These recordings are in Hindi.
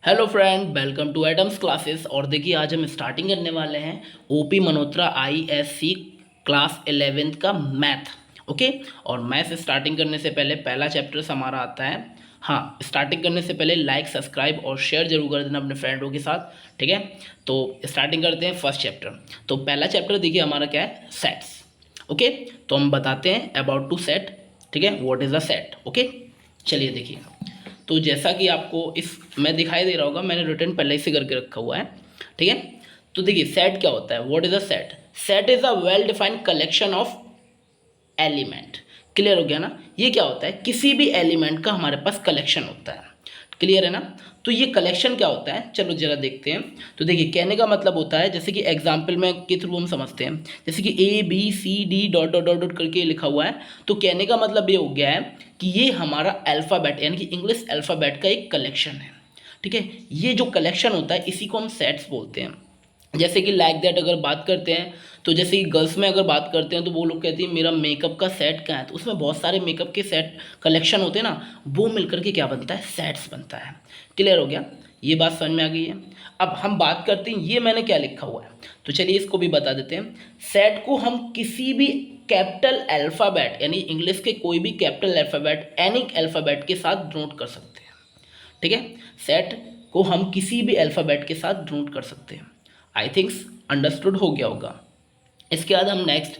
Hello friend, welcome to Adams classes. और देखिए आज हम स्टार्टिंग करने वाले हैं OP Malhotra ISC class 11th का मैथ। ओके। और मैथ स्टार्टिंग करने से पहले पहला चैप्टर हमारा आता है। हाँ, स्टार्टिंग करने से पहले लाइक सब्सक्राइब और शेयर जरूर कर देना अपने फ्रेंडों के साथ। ठीक है, तो स्टार्टिंग करते हैं फर्स्ट चैप्टर। तो पहला चैप्टर देखिए हमारा क्या है, सेट्स। ओके, तो हम बताते हैं अबाउट टू सेट। ठीक है, what is a set. Okay, चलिए देखिए। तो जैसा कि आपको इस में दिखाई दे रहा होगा, मैंने रिटर्न पहले ही से करके रखा हुआ है। ठीक है, तो देखिए सेट क्या होता है, what is a set. Set is a well defined collection of element. Clear हो गया ना। ये क्या होता है, किसी भी एलिमेंट का हमारे पास कलेक्शन होता है। क्लियर है ना। तो ये कलेक्शन क्या होता है, चलो जरा देखते हैं। तो देखिए कहने का मतलब होता है, जैसे कि एग्जाम्पल में के थ्रू हम समझते हैं, जैसे कि A B C D dot dot dot dot करके लिखा हुआ है। तो कहने का मतलब ये हो गया है कि ये हमारा अल्फ़ाबेट यानी कि इंग्लिश अल्फ़ाबेट का एक कलेक्शन है। ठीक है, ये जो कलेक्शन होता है इसी को हम सेट्स बोलते हैं। जैसे कि लाइक दैट अगर बात करते हैं, तो जैसे कि गर्ल्स में अगर बात करते हैं तो वो लोग कहती हैं मेरा मेकअप का सेट कहाँ है, तो उसमें बहुत सारे मेकअप के सेट कलेक्शन होते हैं ना, वो मिलकर के क्या बनता है, सेट्स बनता है। क्लियर हो गया, ये बात समझ में आ गई है। अब हम बात करते हैं ये मैंने क्या लिखा हुआ है, तो चलिए इसको भी बता देते हैं। सेट को हम किसी भी कैपिटल अल्फ़ाबेट यानी इंग्लिश के कोई भी कैपिटल अल्फ़ाबेट एनी अल्फ़ाबेट के साथ डिनोट कर सकते हैं। ठीक है, सेट को हम किसी भी अल्फ़ाबेट के साथ डिनोट कर सकते हैं। आई थिंक्स अंडरस्टूड हो गया होगा। इसके बाद हम नेक्स्ट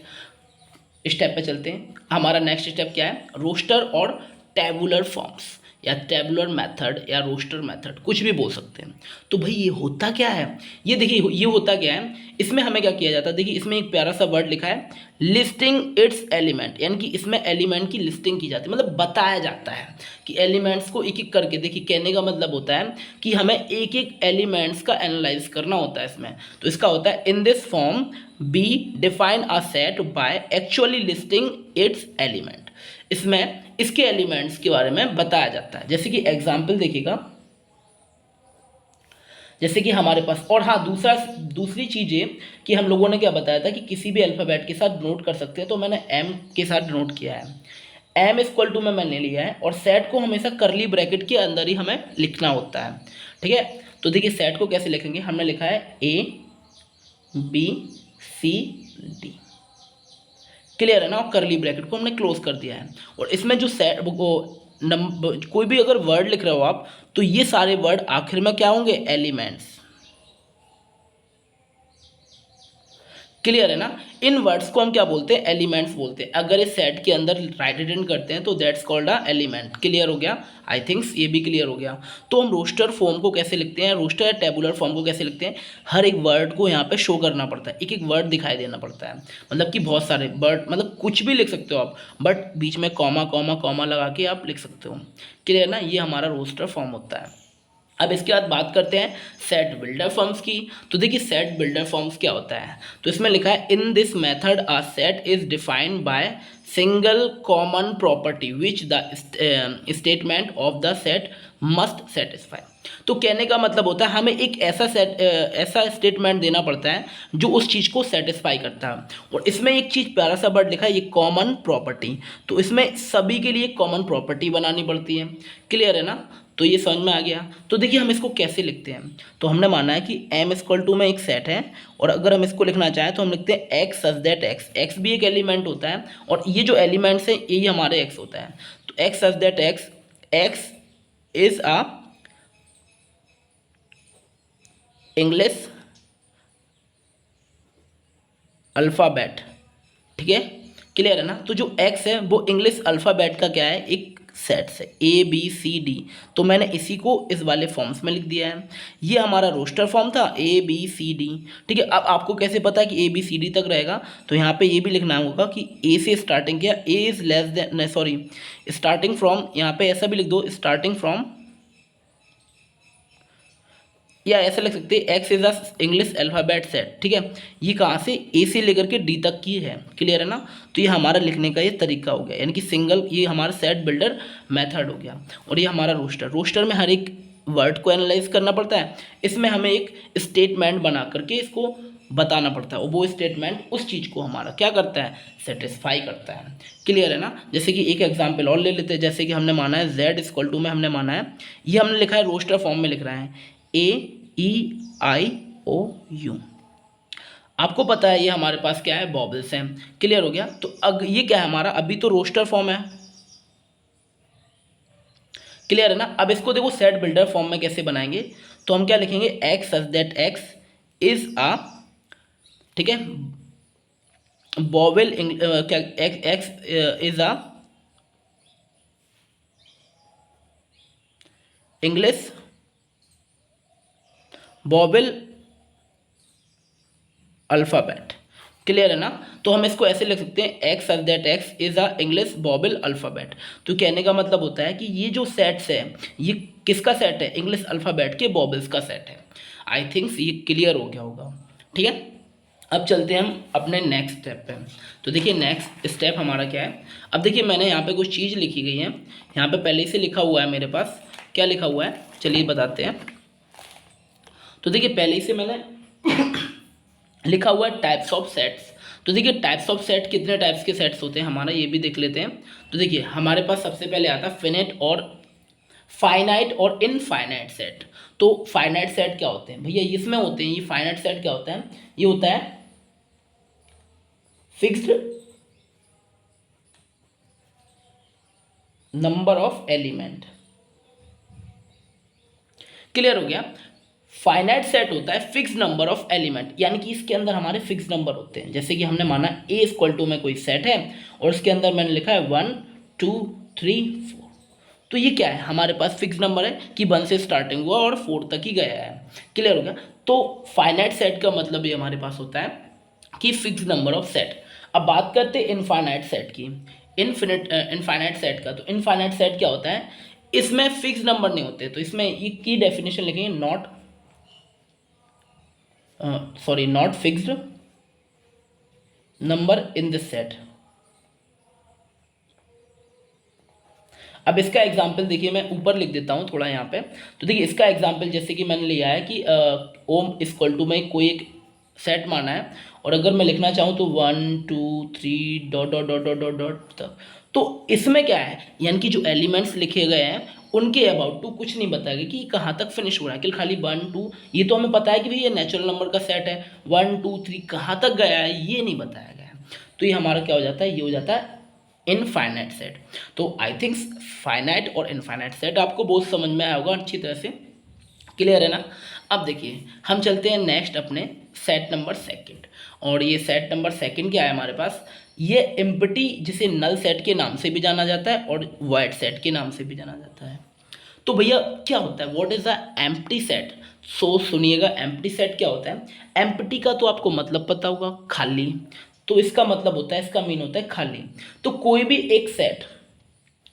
स्टेप पे चलते हैं। हमारा नेक्स्ट स्टेप क्या है, रोस्टर और टेबुलर फॉर्म्स या टेबुलर मेथड या रोस्टर मेथड, कुछ भी बोल सकते हैं। तो भाई ये होता क्या है, ये देखिए ये होता क्या है, इसमें हमें क्या किया जाता है, देखिए इसमें एक प्यारा सा वर्ड लिखा है लिस्टिंग इट्स एलिमेंट, यानी कि इसमें एलिमेंट की लिस्टिंग की जाती है, मतलब बताया जाता है कि एलिमेंट्स को एक एक करके। देखिए कहने का मतलब होता है कि हमें एक एक एलिमेंट्स का एनालाइज करना होता है इसमें। तो इसका होता है in this form be define a set by actually listing its element. इसमें इसके एलिमेंट्स के बारे में बताया जाता है। जैसे कि एग्जाम्पल देखिएगा, जैसे कि हमारे पास, और हाँ दूसरी चीज़ ये कि हम लोगों ने क्या बताया था कि किसी भी अल्फ़ाबेट के साथ नोट कर सकते हैं, तो मैंने एम के साथ नोट किया है। एम इक्वल टू में मैंने लिया है, और सेट को हमेशा करली ब्रैकेट के अंदर ही हमें लिखना होता है। ठीक है, तो देखिए सेट को कैसे लिखेंगे, हमने लिखा है A B C D. Clear है ना, और करली ब्रैकेट को हमने क्लोज कर दिया है। और इसमें जो सेट वो नंबर कोई भी अगर वर्ड लिख रहे हो आप, तो ये सारे वर्ड आखिर में क्या होंगे, एलिमेंट्स। क्लियर है ना। इन वर्ड्स को हम क्या बोलते हैं, एलिमेंट्स बोलते हैं। अगर इस सेट के अंदर राइट रिटर्न करते हैं तो that's called a element. Clear हो गया, आई थिंक्स ये भी क्लियर हो गया। तो हम रोस्टर फॉर्म को कैसे लिखते हैं, रोस्टर या टेबुलर फॉर्म को कैसे लिखते हैं, हर एक वर्ड को यहाँ पे शो करना पड़ता है, एक एक वर्ड दिखाई देना पड़ता है। मतलब कि बहुत सारे वर्ड, मतलब कुछ भी लिख सकते हो आप, बट बीच में कॉमा कॉमा कॉमा लगा के आप लिख सकते हो। क्लियर ना, ये हमारा रोस्टर फॉर्म होता है। अब इसके बाद बात करते हैं सेट बिल्डर फॉर्म्स की। तो देखिए सेट बिल्डर फॉर्म्स क्या होता है, तो इसमें लिखा है in this method a set is defined by single common property which the statement of the set must satisfy. तो कहने का मतलब होता है हमें एक ऐसा स्टेटमेंट देना पड़ता है जो उस चीज़ को सेटिस्फाई करता है। और इसमें एक चीज़ प्यारा सा वर्ड लिखा है, ये कॉमन प्रॉपर्टी। तो इसमें सभी के लिए कॉमन प्रॉपर्टी बनानी पड़ती है। क्लियर है ना, तो ये समझ में आ गया। तो देखिए हम इसको कैसे लिखते हैं, तो हमने माना है कि एम इक्वल टू में एक सेट है, और अगर हम इसको लिखना चाहें तो हम लिखते हैं X such that x. X भी एक एलिमेंट होता है, और ये जो एलिमेंट्स हैं यही हमारे एक्स होता है। तो x such that x, x is a English alphabet. ठीक है, क्लियर है ना। तो जो एक्स है वो इंग्लिश अल्फ़ाबेट का क्या है, एक सेट्स है, ए बी सी डी। तो मैंने इसी को इस वाले फॉर्म्स में लिख दिया है। ये हमारा रोस्टर फॉर्म था, ए बी सी डी। ठीक है, अब आपको कैसे पता है कि ए बी सी डी तक रहेगा, तो यहाँ पे ये भी लिखना होगा कि ए से स्टार्टिंग किया, A is less than, sorry starting from, यहाँ पे ऐसा भी लिख दो स्टार्टिंग फ्रॉम, या ऐसा लिख सकते हैं x is a English alphabet set. ठीक है, ये कहाँ से, ए से लेकर के डी तक की है। क्लियर है ना, तो ये हमारा लिखने का ये तरीका हो गया, यानी कि सिंगल, ये हमारा सेट बिल्डर मेथड हो गया। और ये हमारा रोस्टर, रोस्टर में हर एक वर्ड को एनालाइज करना पड़ता है। इसमें हमें एक स्टेटमेंट बना करके इसको बताना पड़ता है और वो स्टेटमेंट उस चीज़ को हमारा क्या करता है, सेटिस्फाई करता है। क्लियर है ना। जैसे कि एक एग्जांपल और ले लेते हैं, जैसे कि हमने माना है z इक्वल टू में हमने माना है, ये हमने लिखा है रोस्टर फॉर्म में लिख रहा है AEIOU। आपको पता है ये हमारे पास क्या है, बॉबल्स हैं। क्लियर हो गया। तो अब ये क्या है हमारा, अभी तो रोस्टर फॉर्म है। क्लियर है ना। अब इसको देखो सेट बिल्डर फॉर्म में कैसे बनाएंगे, तो हम क्या लिखेंगे, X such that X is a, ठीक है, बॉवेल, क्या, X is a English vowel alphabet. Clear है ना। तो हम इसको ऐसे लिख सकते हैं, X such that X is a English vowel alphabet. तो कहने का मतलब होता है कि ये जो सेट्स है ये किसका सेट है, इंग्लिश अल्फ़ाबेट के बॉबल्स का सेट है। आई थिंक्स ये क्लियर हो गया होगा। ठीक है। अब चलते हैं हम अपने नेक्स्ट स्टेप पे। तो देखिए नेक्स्ट स्टेप हमारा क्या है। अब देखिए मैंने यहाँ पे कुछ चीज़ लिखी गई है, यहाँ पे पहले से लिखा हुआ है मेरे पास। क्या लिखा हुआ है, चलिए बताते हैं। तो देखिए पहले से मैंने लिखा हुआ है टाइप्स ऑफ सेट्स। तो देखिए टाइप्स ऑफ सेट कितने टाइप्स के सेट्स होते हैं हमारा, ये भी देख लेते हैं। तो देखिए हमारे पास सबसे पहले आता है फिनिट और फाइनाइट और इनफाइनाइट सेट। तो फाइनाइट सेट क्या होते हैं भैया, इसमें होते हैं, ये फाइनाइट सेट क्या होता है, ये होता है fixed number of element. Clear हो गया। फाइनाइट सेट होता है फिक्स नंबर ऑफ एलिमेंट, यानी कि इसके अंदर हमारे फिक्स नंबर होते हैं। जैसे कि हमने माना ए इक्वल टू में कोई सेट है और उसके अंदर मैंने लिखा है 1 2 3 4। तो ये क्या है, हमारे पास फिक्स नंबर है कि 1 से स्टार्टिंग हुआ और 4 तक ही गया है। क्लियर हो गया। तो फाइनाइट सेट का मतलब ये हमारे पास होता है कि फिक्स नंबर ऑफ सेट। अब बात करते हैं इनफाइनाइट सेट की, इनफाइनाइट सेट का। तो इनफाइनाइट सेट क्या होता है, इसमें फिक्स नंबर नहीं होते। तो इसमें ये की डेफिनेशन लिखेंगे, not fixed number in this set. अब इसका एग्जाम्पल देखिए, मैं ऊपर लिख देता हूँ थोड़ा यहाँ पे। तो देखिए इसका एग्जाम्पल जैसे कि मैंने लिया है कि ओम इक्वल टू में कोई एक सेट माना है और अगर मैं लिखना चाहूँ तो 1 2 3 dot dot dot dot dot dot तक। तो इसमें क्या है, यानी कि जो एलिमेंट्स लिखे गए हैं उनके अबाउट टू कुछ नहीं बताया गया कि कहाँ तक फिनिश हो रहा है, कि खाली 1 2, ये तो हमें पता है कि भाई ये नेचुरल नंबर का सेट है, 1 2 3 कहाँ तक गया है ये नहीं बताया गया है। तो ये हमारा क्या हो जाता है, ये हो जाता है इनफाइनाइट सेट। तो आई थिंक फाइनाइट और इनफाइनाइट सेट आपको बहुत समझ में आया होगा अच्छी तरह से। क्लियर है ना। अब देखिए हम चलते हैं नेक्स्ट अपने सेट नंबर सेकंड। और ये सेट नंबर सेकंड क्या है हमारे पास, ये एम्प्टी, जिसे नल सेट के नाम से भी जाना जाता है और वाइड सेट के नाम से भी जाना जाता है। तो भैया क्या होता है, what is the empty set. सो सुनिएगा, एम्प्टी सेट क्या होता है। एम्प्टी का तो आपको मतलब पता होगा, खाली। तो इसका मतलब होता है, इसका मीन होता है खाली। तो कोई भी एक सेट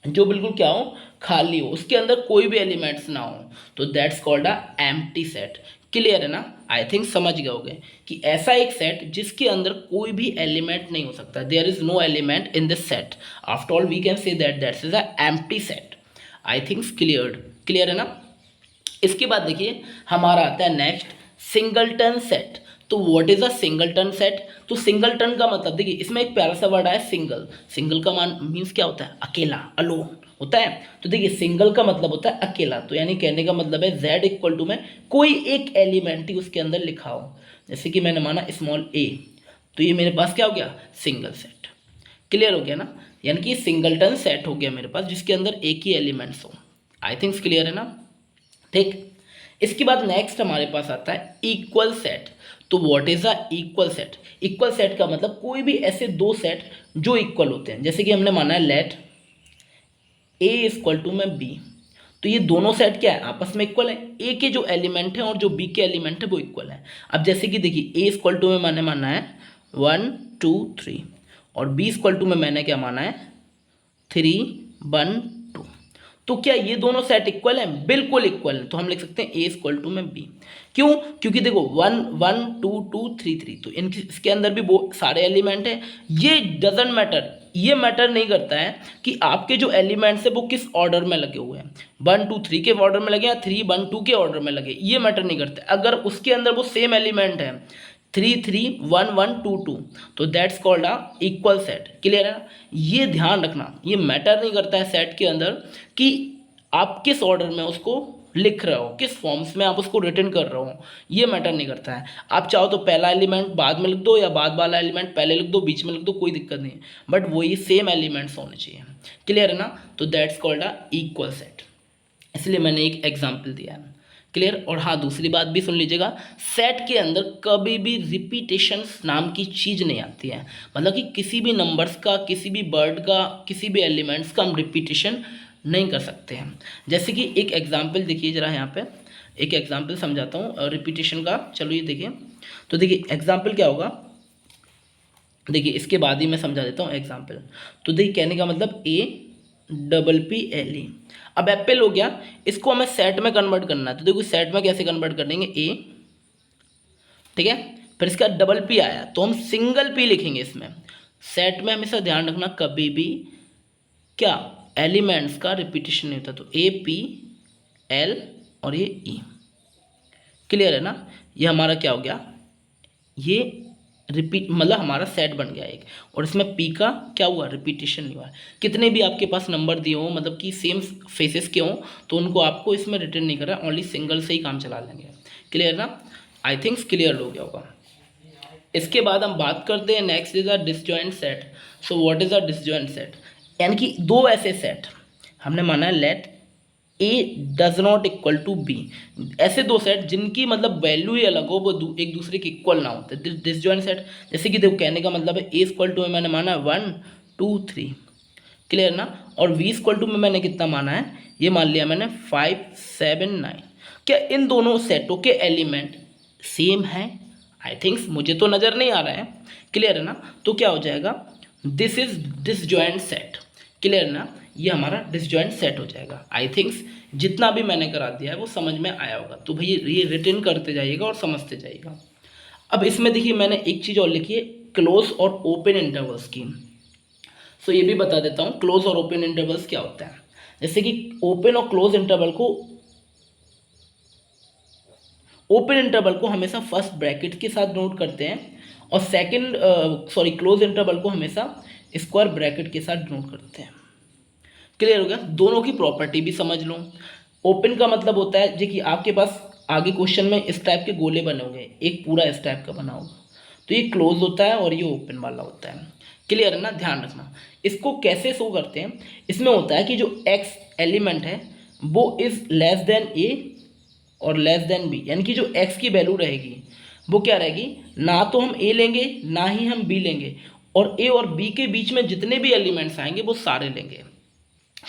जो बिल्कुल क्या हो, खाली हो, उसके अंदर कोई भी एलिमेंट्स ना हो, तो that's called a empty set. Clear है ना। आई थिंक समझ गए होगे कि ऐसा एक सेट जिसके अंदर कोई भी एलिमेंट नहीं हो सकता, there is no element in this set, after all we can say that that's is a empty set. I think clear है ना। इसके बाद देखिए हमारा आता है नेक्स्ट सिंगलटन सेट। तो what is a singleton set. तो सिंगलटन का मतलब देखिए, इसमें एक प्यारा सा वर्ड आया सिंगल। सिंगल का मान मीन्स क्या होता है, अकेला, अलोन होता है। तो देखिए सिंगल का मतलब होता है अकेला। तो यानी कहने का मतलब है z इक्वल टू में कोई एक एलिमेंट ही उसके अंदर लिखा हो। जैसे कि मैंने माना स्मॉल a, तो ये मेरे पास क्या हो गया, सिंगल सेट। क्लियर हो गया ना। यानी कि सिंगलटन सेट हो गया मेरे पास जिसके अंदर एक ही एलिमेंट्स हो। आई थिंक क्लियर है ना। ठीक। इसके बाद नेक्स्ट हमारे पास आता है इक्वल सेट। तो what is a equal set. Equal set का मतलब कोई भी ऐसे दो सेट जो इक्वल होते हैं। जैसे कि हमने माना है लेट ए इक्वल टू में बी। तो ये दोनों सेट क्या है, आपस में इक्वल है। ए के जो एलिमेंट है और जो बी के एलिमेंट है वो इक्वल है। अब जैसे कि देखिए ए इक्वल टू में मैंने माना है 1 2 3 और बी इक्वल टू में मैंने क्या माना है 3 1 2। तो क्या ये दोनों सेट इक्वल हैं, बिल्कुल इक्वल है। तो हम लिख सकते हैं ए इक्वल टू में बी। क्यों, क्योंकि देखो 1 1 2 2 3 3, तो इनके इसके अंदर भी वो सारे एलिमेंट हैं। ये डजेंट मैटर, ये मैटर नहीं करता है कि आपके जो एलिमेंट्स है वो किस ऑर्डर में लगे हुए हैं, 1 2 3 के ऑर्डर में लगे या 3 1 2 के ऑर्डर में लगे, ये मैटर नहीं करता। अगर उसके अंदर वो सेम एलिमेंट है, 3 3 1 1 2 2, तो that's called a equal set. Clear है ना? ये ध्यान रखना, ये मैटर नहीं करता है सेट के अंदर कि आप किस ऑर्डर में उसको लिख रहे हो, किस फॉर्म्स में आप उसको रिटर्न कर रहे हो, ये मैटर नहीं करता है। आप चाहो तो पहला एलिमेंट बाद में लिख दो या बाद वाला एलिमेंट पहले लिख दो, बीच में लिख दो, कोई दिक्कत नहीं है, बट वही सेम एलिमेंट्स होने चाहिए। क्लियर है ना? तो that's called a equal set, इसलिए मैंने एक एग्जाम्पल दिया है। क्लियर? और हाँ, दूसरी बात भी सुन लीजिएगा, सेट के अंदर कभी भी रिपीटेशंस नाम की चीज़ नहीं आती है। मतलब कि किसी भी नंबर्स का, किसी भी वर्ड का, किसी भी एलिमेंट्स का हम रिपीटेशन नहीं कर सकते हैं। जैसे कि एक एग्जाम्पल देखिए जरा, यहाँ पे एक एग्जाम्पल समझाता हूँ रिपीटेशन का। चलो ये देखिए, तो देखिए एग्जाम्पल क्या होगा, देखिए इसके बाद ही मैं समझा देता हूँ एग्जाम्पल। तो देखिए कहने का मतलब APPLE, अब एप्पल हो गया, इसको हमें सेट में कन्वर्ट करना है। तो देखो सेट में कैसे कन्वर्ट कर देंगे, ए, ठीक है, फिर इसका डबल पी आया तो हम सिंगल पी लिखेंगे इसमें। सेट में हमेशा ध्यान रखना कभी भी क्या एलिमेंट्स का रिपीटेशन नहीं होता, तो APL और ये E। क्लियर है ना? ये हमारा क्या हो गया, ये रिपीट मतलब हमारा सेट बन गया एक, और इसमें पी का क्या हुआ, रिपीटेशन नहीं हुआ। कितने भी आपके पास नंबर दिए हों, मतलब कि सेम फेसेस के हों, तो उनको आपको इसमें रिटर्न नहीं करना, ओनली सिंगल से ही काम चला लेंगे। क्लियर ना? आई थिंक्स क्लियर हो गया होगा। इसके बाद हम बात करते हैं, next is a disjoint set. So what is a disjoint set, यानी कि दो ऐसे सेट हमने माना है, let A does not equal to B, ऐसे दो सेट जिनकी मतलब वैल्यू ही अलग हो, वो एक दूसरे के इक्वल ना हो, तो डिसजॉइंट सेट। जैसे कि देखो कहने का मतलब है ए इक्वल टू में मैंने माना 1 2 3, क्लियर ना? और वी इक्वल टू में मैंने कितना माना है, ये मान लिया मैंने 5 7 9। क्या इन दोनों सेटों के एलिमेंट सेम हैं? आई थिंक्स मुझे तो नज़र नहीं आ रहा है। क्लियर है ना? तो क्या हो जाएगा, this is disjoint set. Clear है ना? ये हमारा डिसजॉइंट सेट हो जाएगा। आई थिंक्स जितना भी मैंने करा दिया है वो समझ में आया होगा, तो भैया ये रिटर्न करते जाइएगा और समझते जाइएगा। अब इसमें देखिए मैंने एक चीज़ और लिखी है, क्लोज और ओपन इंटरवल्स की। सो ये भी बता देता हूँ क्लोज और ओपन इंटरवल्स क्या होता है। जैसे कि ओपन और क्लोज इंटरवल को, ओपन इंटरवल को हमेशा फर्स्ट ब्रैकेट के साथ नोट करते हैं, और सेकंड क्लोज इंटरवल को हमेशा स्क्वायर ब्रैकेट के साथ नोट करते हैं। क्लियर हो गया? दोनों की प्रॉपर्टी भी समझ लो। ओपन का मतलब होता है जो कि आपके पास आगे क्वेश्चन में इस टाइप के गोले बने होंगे, एक पूरा इस टाइप का बना होगा, तो ये क्लोज होता है और ये ओपन वाला होता है। क्लियर है ना? ध्यान रखना। इसको कैसे शो करते हैं, इसमें होता है कि जो एक्स एलिमेंट है वो इज लेस देन ए और लेस देन बी, यानी कि जो एक्स की वैल्यू रहेगी वो क्या रहेगी, ना तो हम ए लेंगे ना ही हम बी लेंगे, और ए और बी के बीच में जितने भी एलिमेंट्स आएंगे वो सारे लेंगे।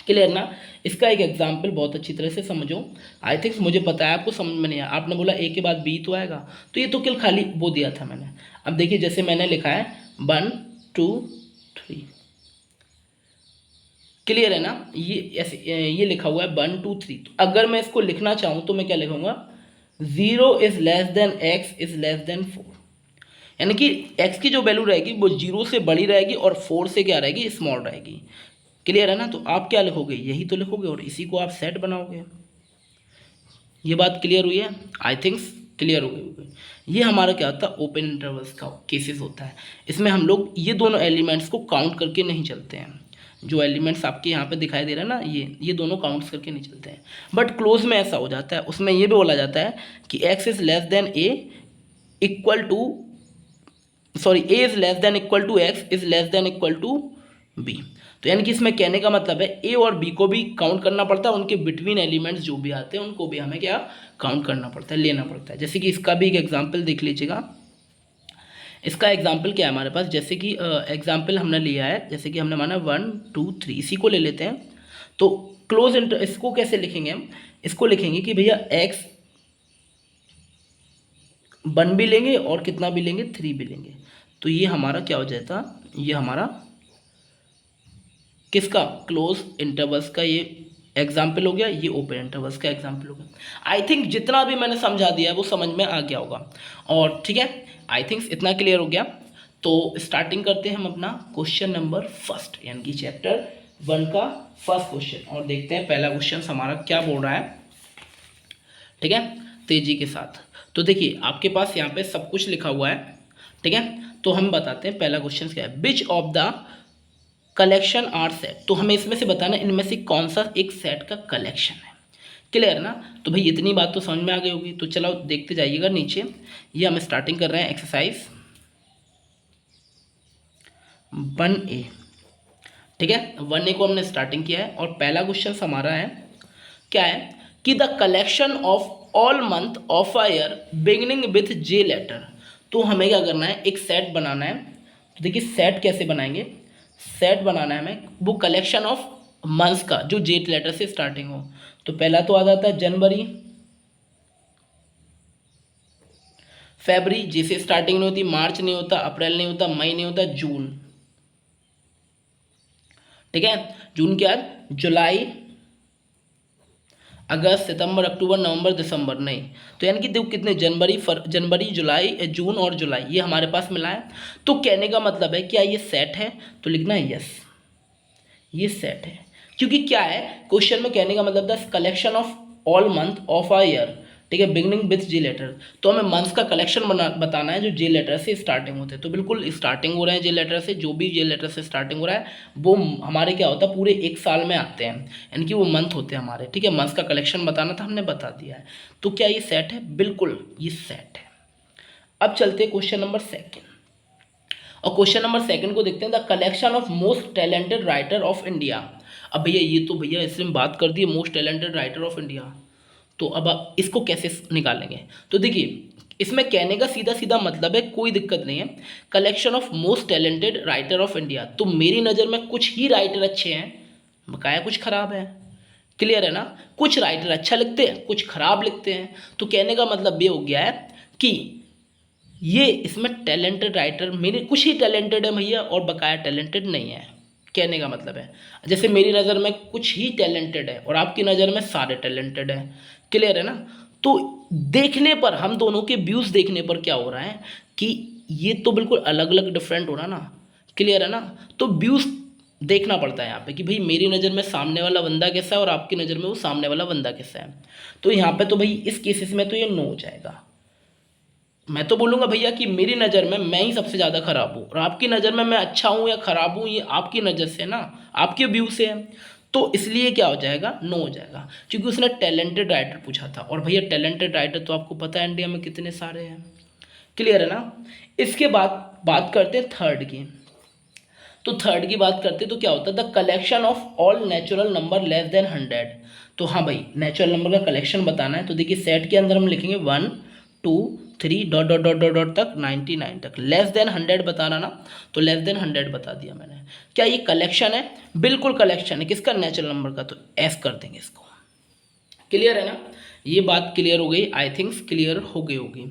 क्लियर ना? इसका एक एग्जाम्पल बहुत अच्छी तरह से समझो। आई थिंक मुझे पता है आपको समझ में नहीं आया, आपने बोला ए के बाद बी तो आएगा, तो ये तो केवल खाली वो दिया था मैंने। अब देखिए जैसे मैंने लिखा है 1 2 3, क्लियर है ना? ये ऐसे ये लिखा हुआ है 1 2 3, तो अगर मैं इसको लिखना चाहूँ तो मैं क्या लिखूंगा, 0 is less then x is less then 4, यानी कि x की जो वैल्यू रहेगी वो 0 से बड़ी रहेगी और 4 से क्या रहेगी, स्मॉल रहेगी। क्लियर है ना? तो आप क्या लिखोगे, यही तो लिखोगे और इसी को आप सेट बनाओगे। ये बात क्लियर हुई है? आई थिंक्स क्लियर हो गई होगी। ये हमारा क्या होता है, ओपन इंटरवल्स का केसेस होता है। इसमें हम लोग ये दोनों एलिमेंट्स को काउंट करके नहीं चलते हैं। जो एलिमेंट्स आपके यहाँ पे दिखाई दे रहा है ना, ये दोनों काउंट्स करके नहीं चलते हैं। बट क्लोज में ऐसा हो जाता है, उसमें ये भी बोला जाता है कि X is less than A equal to A is less than equal to X is less than equal to B. तो यानी कि इसमें कहने का मतलब है ए और बी को भी काउंट करना पड़ता है, उनके बिटवीन एलिमेंट्स जो भी आते हैं उनको भी हमें क्या काउंट करना पड़ता है, लेना पड़ता है। जैसे कि इसका भी एक एग्जाम्पल देख लीजिएगा। इसका एग्जाम्पल क्या है हमारे पास, जैसे कि एग्जाम्पल हमने लिया है, जैसे कि हमने माना 1 2 3, इसी को ले लेते हैं। तो क्लोज इंटर इसको कैसे लिखेंगे हम, इसको लिखेंगे कि भैया एक्स 1 भी लेंगे और कितना भी लेंगे 3 भी लेंगे, तो ये हमारा क्या हो जाता, ये हमारा किसका, क्लोज इंटरवल्स का ये एग्जाम्पल हो गया, ये ओपन इंटरवल्स का एग्जाम्पल हो गया। आई थिंक जितना भी मैंने समझा दिया है वो समझ में आ गया होगा। और ठीक है, आई थिंक इतना क्लियर हो गया। तो स्टार्टिंग करते हैं हम अपना क्वेश्चन नंबर फर्स्ट, यानी कि चैप्टर 1 का फर्स्ट क्वेश्चन, और देखते हैं पहला क्वेश्चन हमारा क्या बोल रहा है। ठीक है, तेजी के साथ। तो देखिए आपके पास यहाँ पे सब कुछ लिखा हुआ है, ठीक है। तो हम बताते हैं पहला क्वेश्चन क्या है, which of the collection are set. तो हमें इसमें से बताना इनमें से कौन सा एक सेट का कलेक्शन है। क्लियर ना। तो भाई इतनी बात तो समझ में आ गई होगी। तो चलो देखते जाइएगा नीचे, ये हम स्टार्टिंग कर रहे हैं एक्सरसाइज 1A, ठीक है। 1A को हमने स्टार्टिंग किया है और पहला क्वेश्चन हमारा है क्या है कि the collection of all month of a year beginning with J letter. तो हमें क्या करना है, एक सेट बनाना है। तो देखिए सेट कैसे बनाएंगे, सेट बनाना है हमें वो कलेक्शन ऑफ मंथ्स का जो जे लेटर से स्टार्टिंग हो। तो पहला तो आ जाता है जनवरी, फरवरी जिसे स्टार्टिंग नहीं होती, मार्च नहीं होता, अप्रैल नहीं होता, मई नहीं होता, जून, ठीक है। जून के बाद जुलाई, अगस्त, सितंबर, अक्टूबर, नवंबर, दिसंबर नहीं। तो यानी कि देखो कितने जनवरी, जुलाई, जून और जुलाई ये हमारे पास मिला है। तो कहने का मतलब है क्या ये सेट है, तो लिखना है यस ये सेट है। क्योंकि क्या है क्वेश्चन में कहने का मतलब था collection of all month of a year, ठीक है, बिगनिंग विथ जे लेटर। तो हमें मंथ्स का कलेक्शन बताना है जो जे लेटर से स्टार्टिंग होते हैं। तो बिल्कुल स्टार्टिंग हो रहे हैं जे लेटर से, जो भी जे लेटर से स्टार्टिंग हो रहा है वो हमारे क्या होता है पूरे एक साल में आते हैं, यानी कि वो मंथ होते हैं हमारे, ठीक है। मंथ्स का कलेक्शन बताना था, हमने बता दिया है। तो क्या ये सेट है, बिल्कुल ये सेट है। अब चलते हैं क्वेश्चन नंबर सेकेंड, और क्वेश्चन नंबर सेकंड को देखते हैं, the collection of most talented writer of India. अब भैया ये तो भैया इसमें बात कर the most talented writer of India, तो अब आप इसको कैसे निकालेंगे। तो देखिए इसमें कहने का सीधा सीधा मतलब है, कोई दिक्कत नहीं है, collection of most talented writer of India. तो मेरी नज़र में कुछ ही राइटर अच्छे हैं, बकाया कुछ खराब है। क्लियर है ना, कुछ राइटर अच्छा लिखते हैं, कुछ खराब लिखते हैं। तो कहने का मतलब ये हो गया है कि ये इसमें टैलेंटेड राइटर मेरे कुछ ही टैलेंटेड है भैया और बकाया टैलेंटेड नहीं है। कहने का मतलब है जैसे मेरी नज़र में कुछ ही टैलेंटेड है और आपकी नज़र में सारे टैलेंटेड है। क्लियर है ना। तो देखने पर हम दोनों के व्यूज़ देखने पर क्या हो रहा है कि ये तो बिल्कुल अलग अलग डिफरेंट हो रहा ना। क्लियर है ना। तो व्यूज़ देखना पड़ता है यहाँ पे कि भाई मेरी नज़र में सामने वाला बंदा कैसा है और आपकी नज़र में वो सामने वाला बंदा कैसा है। तो यहाँ पे तो भाई इस केसेस में तो ये नो हो जाएगा। मैं तो बोलूँगा भैया कि मेरी नज़र में मैं ही सबसे ज़्यादा खराब हूँ और आपकी नज़र में मैं अच्छा हूँ या खराब हूँ ये आपकी नज़र से ना, आपके व्यू से है। तो इसलिए क्या हो जाएगा, नो हो जाएगा, क्योंकि उसने टैलेंटेड राइटर पूछा था और भैया टैलेंटेड राइटर तो आपको पता है इंडिया में कितने सारे हैं। क्लियर है ना। इसके बाद बात करते हैं थर्ड की। तो थर्ड की बात करते तो क्या होता है, the collection of all natural number less than 100। तो हाँ भाई नेचुरल नंबर का कलेक्शन बताना है। तो देखिए सेट के अंदर हम लिखेंगे 1 2 3 dot dot dot dot dot तक 99 तक, लेस देन 100 बताना ना। तो लेस देन 100 बता दिया मैंने। क्या ये कलेक्शन है, बिल्कुल कलेक्शन है। किसका, नेचुरल नंबर का। तो एस कर देंगे इसको। क्लियर है ना, ये बात क्लियर हो गई, आई थिंक्स क्लियर हो गई होगी।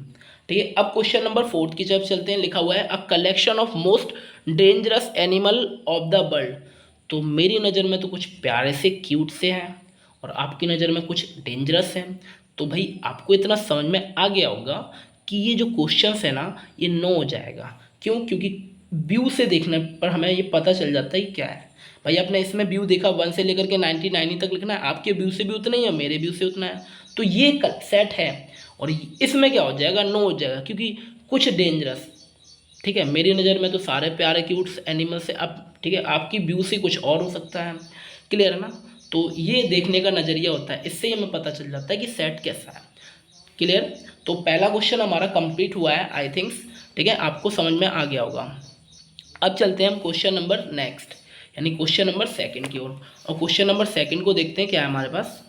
ठीक है, अब क्वेश्चन नंबर फोर्थ की तरफ चलते हैं। लिखा हुआ है a collection of most dangerous animal of the world. तो मेरी नज़र में तो कुछ प्यारे से क्यूट से हैं और आपकी नज़र में कुछ डेंजरस हैं। तो भाई आपको इतना समझ में आ गया होगा कि ये जो क्वेश्चंस है ना ये नो हो जाएगा। क्यों, क्योंकि व्यू से देखने पर हमें ये पता चल जाता है कि क्या है। भाई आपने इसमें व्यू देखा 1 से लेकर के 99 तक लिखना है, आपके व्यू से भी उतना ही है, मेरे व्यू से उतना है। तो ये सेट है और इसमें क्या हो जाएगा, नो हो जाएगा, क्योंकि कुछ डेंजरस। ठीक है, मेरी नज़र में तो सारे प्यारे क्यूट्स एनिमल्स है। अब ठीक है आपकी व्यू से कुछ और हो सकता है। क्लियर है ना। तो ये देखने का नज़रिया होता है, इससे ही हमें पता चल जाता है कि सेट कैसा है। क्लियर। तो पहला क्वेश्चन हमारा कंप्लीट हुआ है आई थिंक्स। ठीक है, आपको समझ में आ गया होगा। अब चलते हैं हम क्वेश्चन नंबर नेक्स्ट, यानी क्वेश्चन नंबर सेकंड की ओर। और क्वेश्चन नंबर सेकंड को देखते हैं क्या है हमारे पास।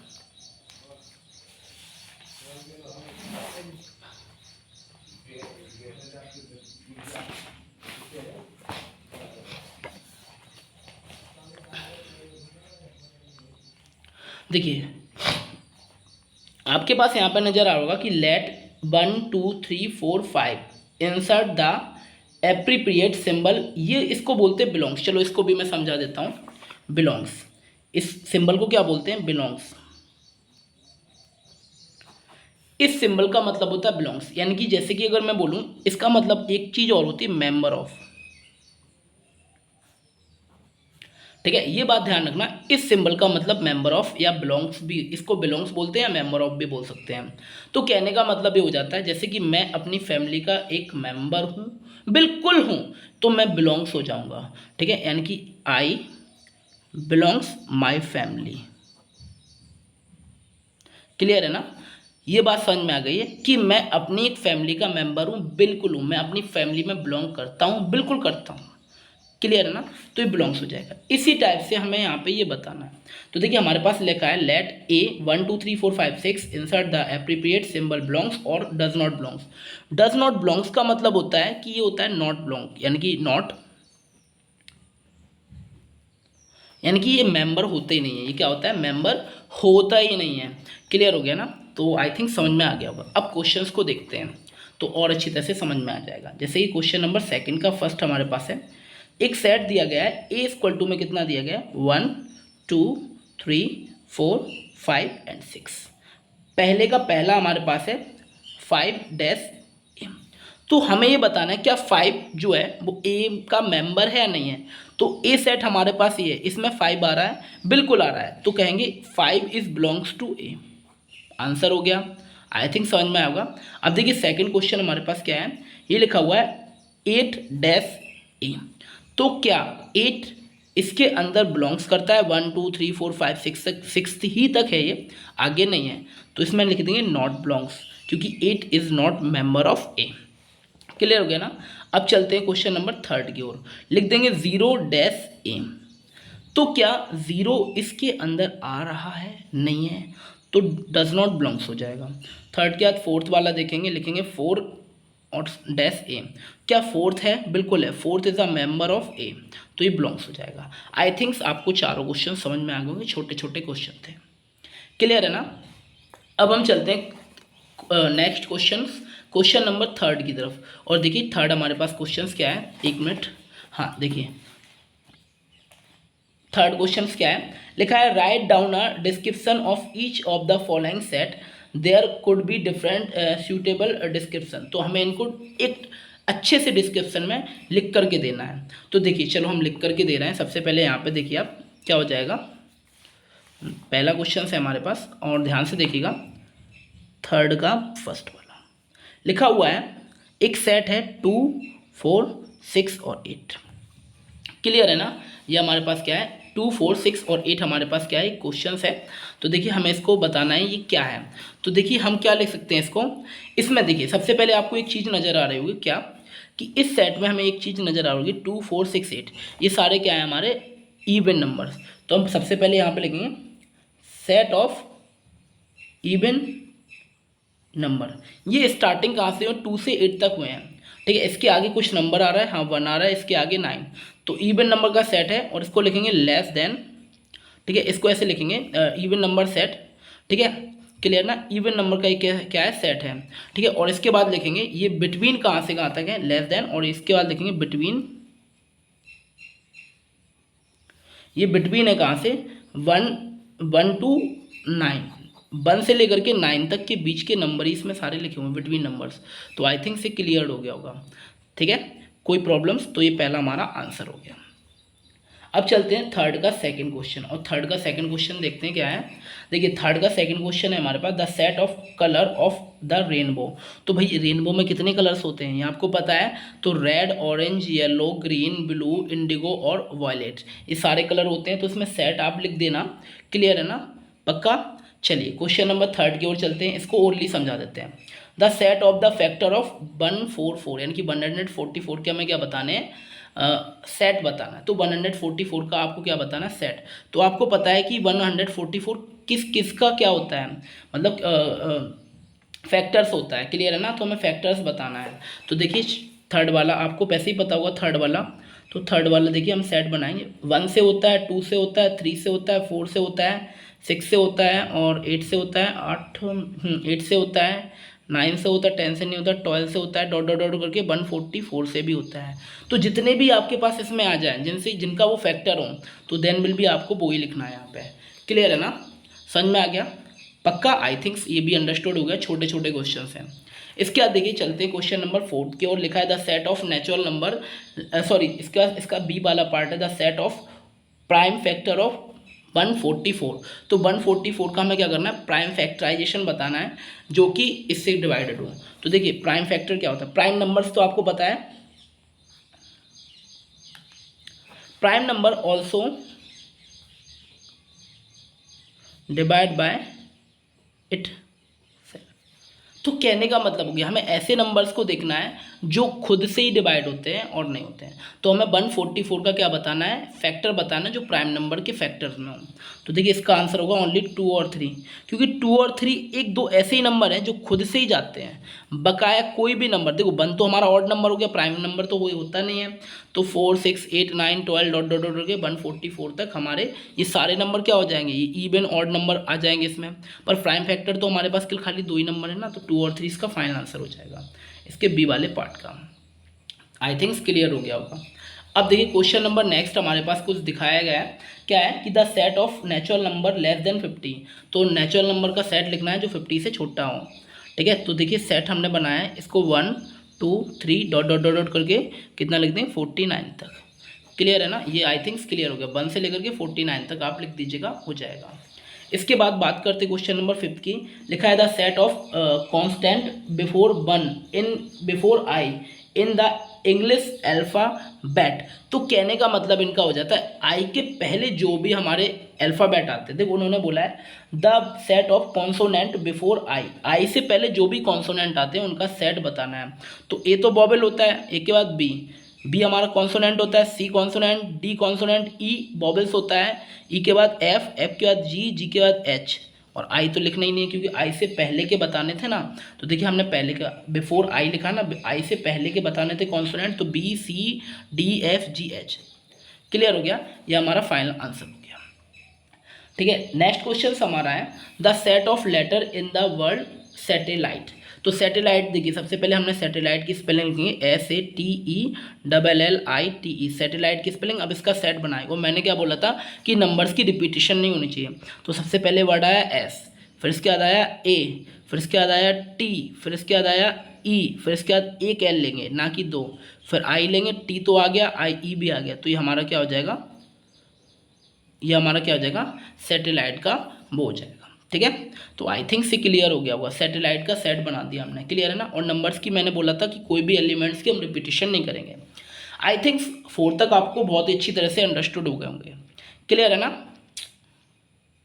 देखिए आपके पास यहाँ पर नजर आ होगा कि लेट 1 2 3 4 5 इंसर्ट द एप्रीप्रिएट सिंबल। ये इसको बोलते हैं बिलोंग्स। चलो इसको भी मैं समझा देता हूँ। बिलोंग्स, इस सिंबल को क्या बोलते हैं, बिलोंग्स। इस सिंबल का मतलब होता है बिलोंग्स, यानी कि जैसे कि अगर मैं बोलूँ इसका मतलब एक चीज़ और होती है मेंबर ऑफ। ठीक है, ये बात ध्यान रखना। इस सिंबल का मतलब मेंबर ऑफ या बिलोंग्स भी, इसको बिलोंग्स बोलते हैं या मेंबर ऑफ भी बोल सकते हैं। तो कहने का मतलब ये हो जाता है जैसे कि मैं अपनी फैमिली का एक मेंबर हूँ, बिल्कुल हूँ, तो मैं बिलोंग्स हो जाऊँगा। ठीक है, यानी कि आई बिलोंग्स माई फैमिली। क्लियर है ना, ये बात समझ में आ गई है कि मैं अपनी एक फैमिली का मेंबर हूँ, बिल्कुल हूँ, मैं अपनी फैमिली में बिलोंग करता हूँ, बिल्कुल करता हूँ। क्लियर है ना, तो ये बिलोंग्स हो जाएगा। इसी टाइप से हमें यहाँ पे ये बताना है। तो देखिए हमारे पास लिखा है let A 1 2 3 4 5 6 insert the appropriate symbol belongs और does not belongs. Does not belongs का मतलब होता है कि ये होता है नॉट बिलोंग, यानी कि नॉट, यानी कि ये मेंबर होते ही नहीं है। ये क्या होता है, मेंबर होता ही नहीं है। क्लियर हो गया ना, तो आई थिंक समझ में आ गया होगा। अब क्वेश्चंस को देखते हैं तो और अच्छी तरह से समझ में आ जाएगा। जैसे कि क्वेश्चन नंबर सेकंड का फर्स्ट हमारे पास है, एक सेट दिया गया है ए इक्वल टू में कितना दिया गया है 1 2 3 4 5 एंड 6। पहले का पहला हमारे पास है 5 डैश एम। तो हमें ये बताना है क्या 5 जो है वो ए का मेंबर है या नहीं है। तो ए सेट हमारे पास ये है, इसमें 5 आ रहा है, बिल्कुल आ रहा है, तो कहेंगे 5 is belongs to A. Answer हो गया, आई थिंक समझ में आएगा। अब देखिए सेकंड क्वेश्चन हमारे पास क्या है, ये लिखा हुआ है 8 डैश ए। तो क्या 8 इसके अंदर बिलोंग्स करता है, 1 2 3 4 5 6 तक, 6 ही तक है ये, आगे नहीं है। तो इसमें लिख देंगे नॉट बिलोंग्स, क्योंकि 8 is not member of A. Clear हो गया ना। अब चलते हैं क्वेश्चन नंबर थर्ड की ओर, लिख देंगे 0 डैश ए। तो क्या 0 इसके अंदर आ रहा है, नहीं है, तो डज नॉट बिलोंग्स हो जाएगा। थर्ड के बाद फोर्थ वाला देखेंगे, लिखेंगे 4 और डैश ए। क्या फोर्थ है, बिल्कुल है, fourth is a member of A, तो ये बिलोंग्स हो जाएगा। आई थिंक्स आपको चारों क्वेश्चन समझ में आ गए होंगे, छोटे छोटे क्वेश्चन थे। क्लियर है ना। अब हम चलते हैं next question, question number third की तरफ। और देखिए थर्ड हमारे पास क्वेश्चन क्या है, एक मिनट, हाँ देखिए थर्ड क्वेश्चन क्या है, लिखा है write down a description of each of the following set, there could be different suitable description. तो हमें इनको एक अच्छे से डिस्क्रिप्शन में लिख करके देना है। तो देखिए चलो हम लिख करके दे रहे हैं। सबसे पहले यहाँ पे देखिए आप क्या हो जाएगा, पहला क्वेश्चन है हमारे पास, और ध्यान से देखिएगा थर्ड का फर्स्ट वाला लिखा हुआ है, एक सेट है 2 4 6 और 8। क्लियर है ना, ये हमारे पास क्या है 2 4 6 और 8 हमारे पास क्या है क्वेश्चन है। तो देखिए हमें इसको बताना है ये क्या है। तो देखिए हम क्या लिख सकते हैं इसको, इसमें देखिए सबसे पहले आपको एक चीज़ नज़र आ रही होगी क्या, कि इस सेट में हमें एक चीज़ नज़र आ रही होगी 2 4 6 8, ये सारे क्या है हमारे इवन नंबर्स। तो हम सबसे पहले यहाँ पे लिखेंगे सेट ऑफ इवन नंबर। ये स्टार्टिंग कहाँ से हो, 2 से 8 तक हुए हैं। ठीक है, इसके आगे कुछ नंबर आ रहा है, हाँ 1 आ रहा है, इसके आगे 9, तो इवन नंबर का सेट है, और इसको लिखेंगे लेस देन। ठीक है, इसको ऐसे लिखेंगे इवन नंबर सेट। ठीक है, क्लियर ना, इवन नंबर का एक क्या है सेट है। ठीक है, और इसके बाद लिखेंगे ये बिटवीन कहाँ से कहाँ तक है, लेस देन, और इसके बाद लिखेंगे बिटवीन, ये बिटवीन है कहाँ से 1 टू 9, 1 से लेकर के 9 तक के बीच के नंबर ही इसमें सारे लिखे हुए हैं बिटवीन नंबर्स। तो आई थिंक से क्लियर हो गया होगा। ठीक है, कोई प्रॉब्लम्स, तो ये पहला हमारा आंसर हो गया। अब चलते हैं थर्ड का सेकंड क्वेश्चन, और थर्ड का सेकंड क्वेश्चन देखते हैं क्या है। देखिए थर्ड का सेकंड क्वेश्चन है हमारे पास, the set of colour of the rainbow. तो भाई रेनबो में कितने कलर्स होते हैं ये आपको पता है, तो red orange yellow green blue Indigo और वायलेट, ये सारे कलर होते हैं। तो इसमें सेट आप लिख देना। क्लियर है ना, पक्का। चलिए क्वेश्चन नंबर थर्ड की ओर चलते हैं, इसको ओरली समझा देते हैं। The set of the factor of 144, यानी कि 144 के हमें क्या बताने हैं, सेट बताना है। तो 144 का आपको क्या बताना है, सेट। तो आपको पता है कि 144 किस किस का क्या होता है, मतलब फैक्टर्स होता है। क्लियर है ना, तो हमें फैक्टर्स बताना है। तो देखिए थर्ड वाला आपको वैसे ही पता होगा, थर्ड वाला, तो थर्ड वाला देखिए हम सेट बनाएंगे। 1 से होता है, 2 से होता है, 3 से होता है, 4 से होता है, 6 से होता है, और 8 से होता है, 8 से होता है, 9 से होता है, 10 से नहीं होता, 12 से होता है, डॉट डॉट डॉट करके 144 से भी होता है। तो जितने भी आपके पास इसमें आ जाए, जिनसे जिनका वो फैक्टर हो, तो देन विल भी आपको वो ही लिखना है यहाँ पे। क्लियर है ना, समझ में आ गया, पक्का। आई थिंक्स ये भी अंडरस्टूड हो गया, छोटे छोटे क्वेश्चन हैं। इसके बाद देखिए चलते हैं क्वेश्चन नंबर 4 की ओर, लिखा है the set of natural number, sorry इसका बी वाला पार्ट है the set of prime factor of 144। तो 144 का हमें क्या करना है, प्राइम फैक्टराइजेशन बताना है जो कि इससे डिवाइडेड हो। तो देखिए प्राइम फैक्टर क्या होता है, प्राइम नंबर्स तो आपको पता है, prime number also divide by it. तो कहने का मतलब हो गया हमें ऐसे नंबर्स को देखना है जो खुद से ही डिवाइड होते हैं और नहीं होते हैं। तो हमें 144 का क्या बताना है, फैक्टर बताना है जो प्राइम नंबर के फैक्टर्स में हो। तो देखिए इसका आंसर होगा ओनली 2 और 3, क्योंकि 2 और 3 एक दो ऐसे ही नंबर हैं जो खुद से ही जाते हैं। बकाया कोई भी नंबर, देखो 1 तो हमारा ऑड नंबर हो गया, प्राइम नंबर तो कोई होता नहीं है। तो 4 6 8 9 12 डॉट डॉट डॉट के 144 तक हमारे ये सारे नंबर क्या हो जाएंगे, ये इवन ऑड नंबर आ जाएंगे इसमें। पर प्राइम फैक्टर तो हमारे पास केवल खाली 2 ही नंबर है ना, तो 2 और 3 इसका फाइनल आंसर हो जाएगा इसके बी वाले पार्ट का। आई थिंक क्लियर हो गया होगा। अब देखिए क्वेश्चन नंबर नेक्स्ट हमारे पास कुछ दिखाया गया है, क्या है कि the set of natural number less than 50। तो नेचुरल नंबर का सेट लिखना है जो 50 से छोटा हो। ठीक है, तो देखिए सेट हमने बनाया है, इसको 1 2 3 डॉट डॉट डॉट डॉट करके कितना लिख दें, 49 तक। क्लियर है ना, ये आई थिंक क्लियर हो गया। 1 से लेकर के 49 तक आप लिख दीजिएगा, हो जाएगा। इसके बाद बात करते क्वेश्चन नंबर 5 की। लिखा है the set of constant before 1 in before I in the English alphabet. तो कहने का मतलब इनका हो जाता है आई के पहले जो भी हमारे अल्फ़ाबेट आते थे, उन्होंने बोला है the set of consonant before I से पहले जो भी कॉन्सोनेंट आते हैं उनका सेट बताना है। तो ए तो वॉवेल होता है, ए के बाद बी हमारा कॉन्सोनेंट होता है, सी कॉन्सोनेंट, डी कॉन्सोनेंट, ई वॉवेल्स होता है, ई के बाद एफ, एफ के बाद जी के बाद एच, और आई तो लिखना ही नहीं है क्योंकि आई से पहले के बताने थे ना। तो देखिए हमने पहले का बिफोर आई लिखा ना, आई से पहले के बताने थे कॉन्सोनेंट, तो B C D F G H. Clear हो गया, ये हमारा फाइनल आंसर हो गया। ठीक है, नेक्स्ट क्वेश्चन हमारा है the set of letter in the word satellite. तो सैटेलाइट देखिए सबसे पहले हमने सैटेलाइट की स्पेलिंग लिखी है SATELLITE, सैटेलाइट की स्पेलिंग। अब इसका सेट बनाएगा, मैंने क्या बोला था कि नंबर्स की रिपीटिशन नहीं होनी चाहिए। तो सबसे पहले वर्ड आया एस, फिर इसके बाद आया ए, फिर इसके बाद आया टी, फिर इसके बाद आया ई, फिर इसके बाद एक एल लेंगे ना कि दो, फिर आई लेंगे, टी तो आ गया, आई ई भी आ गया। तो ये हमारा क्या हो जाएगा, ये हमारा क्या हो जाएगा, सैटेलाइट का वो हो जाएगा। ठीक है, तो आई थिंक से क्लियर हो गया होगा, सैटेलाइट का सेट बना दिया हमने। क्लियर है ना, और नंबर्स की मैंने बोला था कि कोई भी एलिमेंट्स की हम रिपीटिशन नहीं करेंगे। आई थिंक 4 तक आपको बहुत ही अच्छी तरह से अंडरस्टूड हो गए होंगे। क्लियर है ना।